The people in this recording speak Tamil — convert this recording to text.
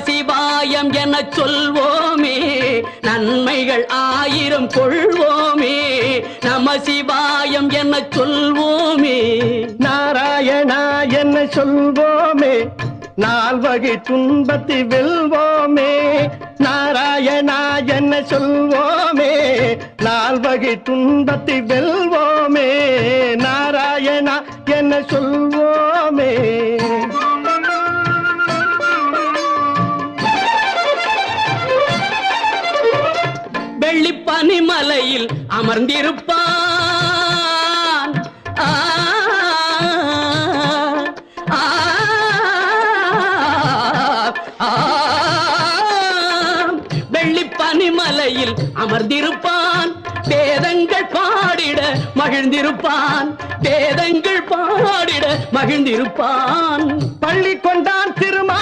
சிவாயம் என சொல்வோமே, நன்மைகள் 1000 கொள்வோமே. நம சிவாயம் என சொல்வோமே, நாராயணா என்ன சொல்வோமே, 4 வகை துன்பத்தை வெல்வோமே. நாராயணா என்ன சொல்வோமே, 4 வகை துன்பத்தை வெல்வோமே. நாராயணா என்ன சொல்வோமே. வெள்ளிப்பனிமலையில் அமர்ந்திருப்பான். வெள்ளிப்பனிமலையில் அமர்ந்திருப்பான், வேதங்கள் பாடிட மகிழ்ந்திருப்பான். வேதங்கள் பாடிட மகிழ்ந்திருப்பான். பள்ளி கொண்டான் திரும